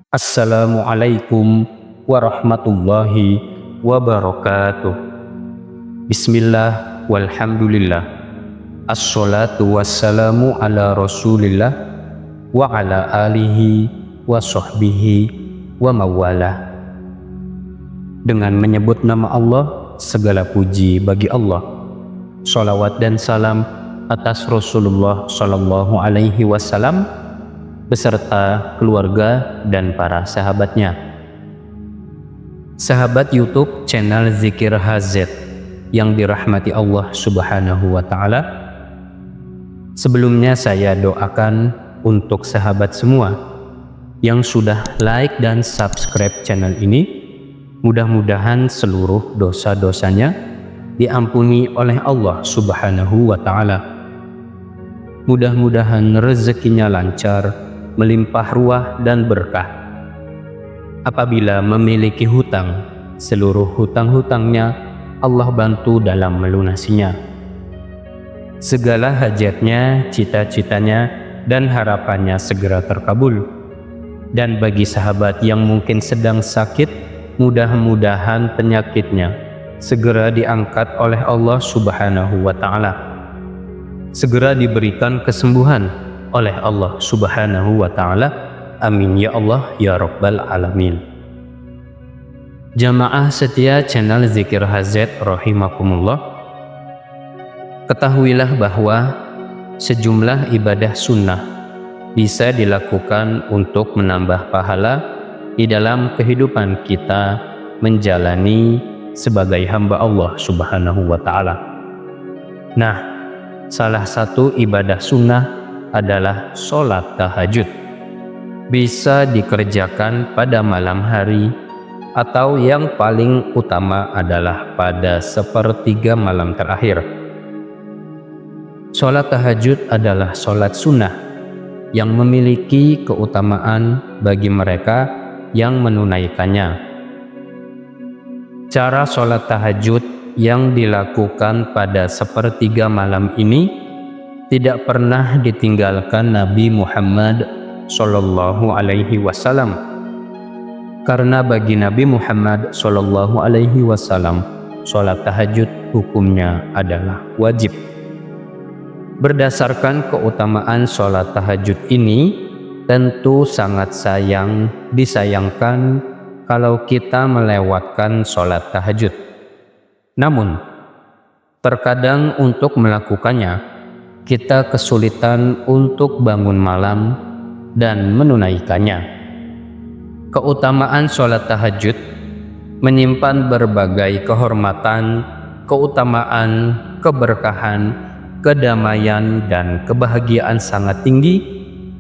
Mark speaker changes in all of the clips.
Speaker 1: Assalamualaikum warahmatullahi wabarakatuh. Bismillah walhamdulillah. Assalatu wassalamu ala rasulillah wa ala alihi wa sahbihi wa mawalah. Dengan menyebut nama Allah, segala puji bagi Allah. Sholawat dan salam atas Rasulullah Sallallahu Alaihi Wasallam beserta keluarga dan para sahabatnya. Sahabat YouTube channel Zikir HZ yang dirahmati Allah Subhanahu wa Ta'ala, sebelumnya saya doakan untuk sahabat semua yang sudah like dan subscribe channel ini, mudah-mudahan seluruh dosa-dosanya diampuni oleh Allah Subhanahu wa Ta'ala. Mudah-mudahan rezekinya lancar, melimpah ruah dan berkah. Apabila memiliki hutang, seluruh hutang-hutangnya Allah bantu dalam melunasinya. Segala hajatnya, cita-citanya, dan harapannya segera terkabul. Dan bagi sahabat yang mungkin sedang sakit, mudah-mudahan penyakitnya segera diangkat oleh Allah Subhanahu wa Ta'ala. Segera diberikan kesembuhan oleh Allah Subhanahu wa Ta'ala. Amin ya Allah ya Rabbal Alamin. Jamaah setia channel Zikir HZ rahimakumullah, ketahuilah bahwa sejumlah ibadah sunnah bisa dilakukan untuk menambah pahala di dalam kehidupan kita menjalani sebagai hamba Allah Subhanahu wa Ta'ala. Nah, salah satu ibadah sunnah adalah sholat tahajud. Bisa dikerjakan pada malam hari atau yang paling utama adalah pada sepertiga malam terakhir. Sholat tahajud adalah sholat sunnah yang memiliki keutamaan bagi mereka yang menunaikannya. Cara sholat tahajud yang dilakukan pada sepertiga malam ini tidak pernah ditinggalkan Nabi Muhammad Sallallahu Alaihi Wasallam, karena bagi Nabi Muhammad Sallallahu Alaihi Wasallam sholat tahajud hukumnya adalah wajib. Berdasarkan keutamaan sholat tahajud ini, tentu sangat disayangkan kalau kita melewatkan sholat tahajud. Namun terkadang untuk melakukannya kita kesulitan untuk bangun malam dan menunaikannya. Keutamaan sholat tahajud menyimpan berbagai kehormatan, keutamaan, keberkahan, kedamaian, dan kebahagiaan sangat tinggi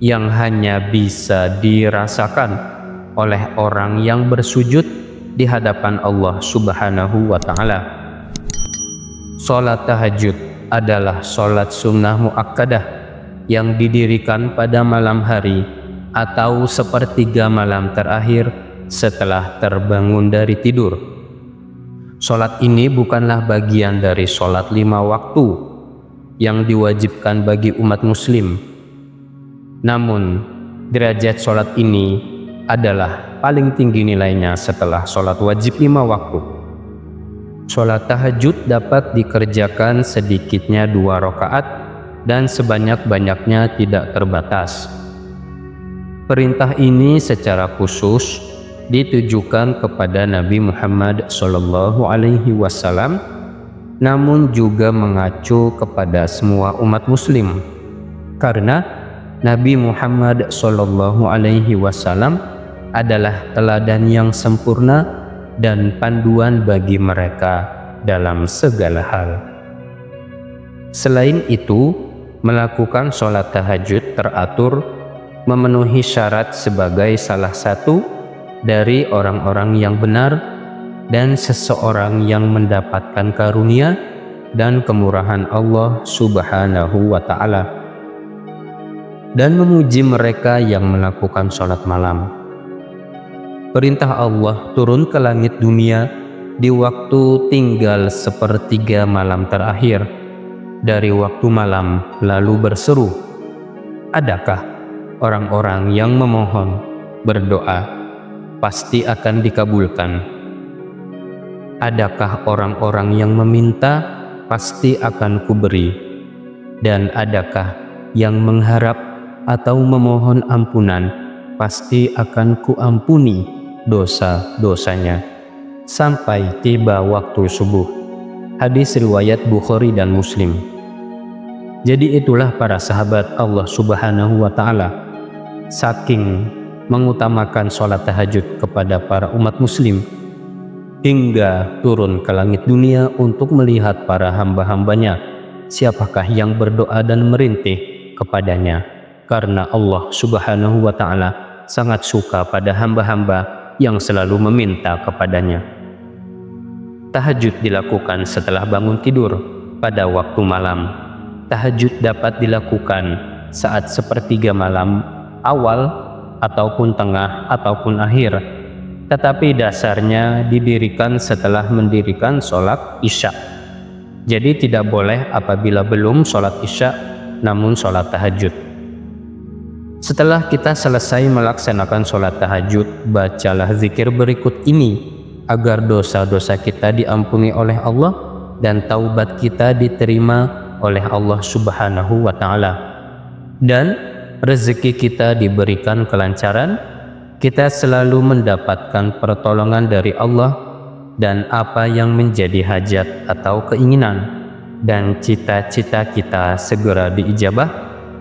Speaker 1: yang hanya bisa dirasakan oleh orang yang bersujud di hadapan Allah Subhanahu wa Ta'ala. Sholat tahajud adalah sholat sunnah muakkadah yang didirikan pada malam hari atau sepertiga malam terakhir setelah terbangun dari tidur. Sholat ini bukanlah bagian dari sholat 5 waktu yang diwajibkan bagi umat muslim. Namun derajat sholat ini adalah paling tinggi nilainya setelah sholat wajib 5 waktu. Sholat tahajud dapat dikerjakan sedikitnya 2 rakaat dan sebanyak-banyaknya tidak terbatas. Perintah ini secara khusus ditujukan kepada Nabi Muhammad Sallallahu Alaihi Wasallam, namun juga mengacu kepada semua umat muslim, karena Nabi Muhammad Sallallahu Alaihi Wasallam adalah teladan yang sempurna dan panduan bagi mereka dalam segala hal. Selain itu, melakukan sholat tahajud teratur memenuhi syarat sebagai salah satu dari orang-orang yang benar dan seseorang yang mendapatkan karunia dan kemurahan Allah Subhanahu wa Ta'ala, dan memuji mereka yang melakukan sholat malam. Perintah Allah turun ke langit dunia di waktu tinggal sepertiga malam terakhir dari waktu malam, lalu berseru, "Adakah orang-orang yang memohon, berdoa, pasti akan dikabulkan. Adakah orang-orang yang meminta, pasti akan kuberi. Dan adakah yang mengharap atau memohon ampunan, pasti akan kuampuni dosa-dosanya sampai tiba waktu subuh. Hadis riwayat Bukhari dan Muslim. Jadi itulah para sahabat Allah Subhanahu wa Ta'ala, saking mengutamakan sholat tahajud kepada para umat muslim, hingga turun ke langit dunia untuk melihat para hamba-hambanya, siapakah yang berdoa dan merintih kepadanya, karena Allah Subhanahu wa Ta'ala sangat suka pada hamba-hamba yang selalu meminta kepadanya. Tahajud dilakukan setelah bangun tidur pada waktu malam. Tahajud dapat dilakukan saat sepertiga malam awal ataupun tengah ataupun akhir, tetapi dasarnya didirikan setelah mendirikan sholat isya. Jadi tidak boleh apabila belum sholat isya namun sholat tahajud. Setelah kita selesai melaksanakan sholat tahajud, bacalah zikir berikut ini agar dosa-dosa kita diampuni oleh Allah dan taubat kita diterima oleh Allah Subhanahu wa Ta'ala, dan rezeki kita diberikan kelancaran, kita selalu mendapatkan pertolongan dari Allah, dan apa yang menjadi hajat atau keinginan dan cita-cita kita segera diijabah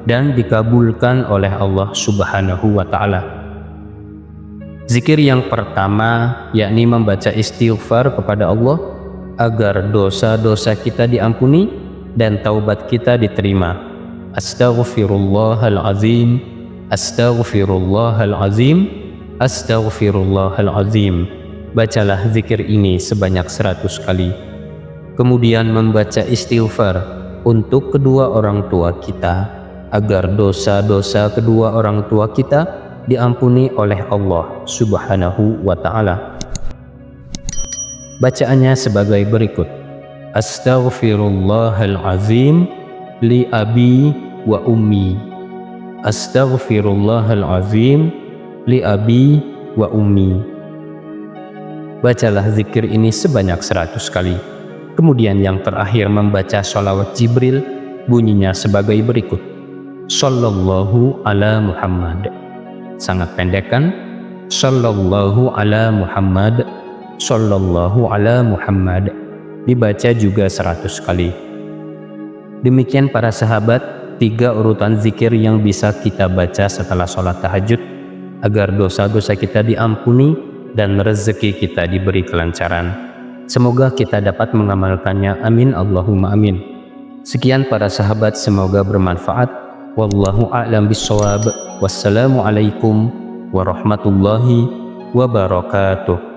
Speaker 1: dan dikabulkan oleh Allah Subhanahu wa Ta'ala. Zikir yang pertama yakni membaca istighfar kepada Allah agar dosa-dosa kita diampuni dan taubat kita diterima. Astaghfirullahalazim, astaghfirullahalazim, astaghfirullahalazim. Bacalah zikir ini sebanyak 100 kali. Kemudian membaca istighfar untuk kedua orang tua kita agar dosa-dosa kedua orang tua kita diampuni oleh Allah Subhanahu wa Ta'ala. Bacaannya sebagai berikut: Astaghfirullahalazim li abi wa ummi. Astaghfirullahalazim li abi wa ummi. Bacalah zikir ini sebanyak 100 kali. Kemudian yang terakhir membaca sholawat Jibril, bunyinya sebagai berikut: Sallallahu ala Muhammad. Sangat pendek kan? Sallallahu ala Muhammad, Sallallahu ala Muhammad. Dibaca juga 100 kali. Demikian para sahabat, 3 urutan zikir yang bisa kita baca setelah sholat tahajud agar dosa-dosa kita diampuni dan rezeki kita diberi kelancaran. Semoga kita dapat mengamalkannya. Amin Allahumma amin. Sekian para sahabat, semoga bermanfaat. Wallahu a'lam bishawab. Wassalamualaikum warahmatullahi wabarakatuh.